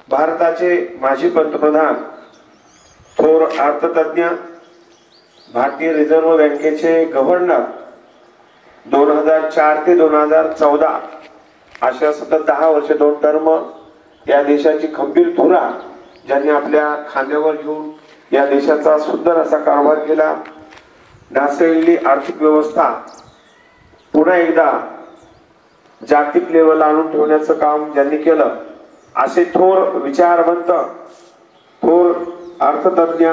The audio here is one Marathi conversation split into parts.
भारताचे माजी पंतप्रधान, थोर अर्थतज्ञ, भारतीय रिझर्व्ह बँकेचे गव्हर्नर 2004 ते 2014 अशा सतत 10 वर्ष 2 टर्म या देशाची खंबीर धुरा ज्यांनी आपल्या खांद्यावर घेऊन या देशाचा सुंदर असा कारभार केला. ढासळलेली आर्थिक व्यवस्था पुन्हा एकदा जागतिक लेवलला आणून ठेवण्याचं काम ज्यांनी केलं, असे थोर विचारवंत, थोर अर्थतज्ञ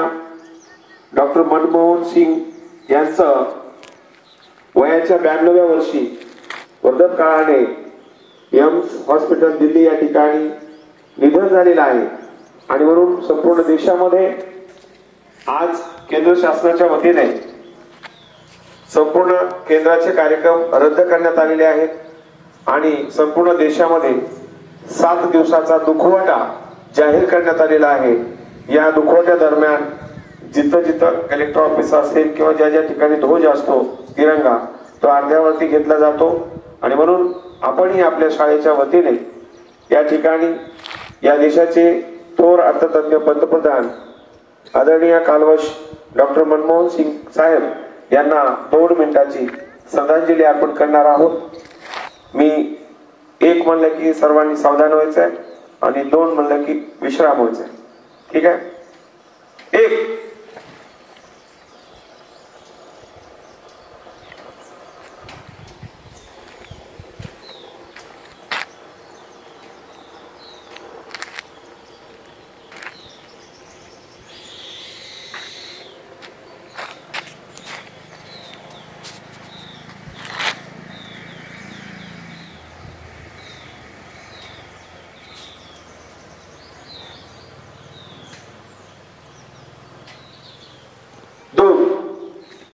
डॉक्टर मनमोहन सिंग यांचं वयाच्या 92व्या वर्षी वर्धनकाळाने एम्स हॉस्पिटल दिल्ली या ठिकाणी निधन झालेलं आहे. आणि म्हणून संपूर्ण देशामध्ये आज केंद्र शासनाच्या वतीने संपूर्ण केंद्राचे कार्यक्रम रद्द करण्यात आलेले आहेत आणि संपूर्ण देशामध्ये 7 दिवसाचा दुखवटा जाहीर करण्यात आलेला आहे. या दुखवट्या दरम्यान जिथं जिथं कलेक्टर ऑफिस असेल किंवा ज्या ज्या ठिकाणी ध्वज असतो तिरंगा, तो अर्ध्यावरती घेतला जातो. आणि म्हणून आपणही आपल्या शाळेच्या वतीने या ठिकाणी या देशाचे थोर अर्थतज्ञ पंतप्रधान आदरणीय कालवश डॉक्टर मनमोहन सिंग साहेब यांना 2 मिनिटाची श्रद्धांजली अर्पण करणार आहोत. मी 1 म्हणलं की सर्वांनी सावधान व्हायचं आहे आणि 2 म्हणलं की विश्राम व्हायचा आहे. ठीक आहे. 1 2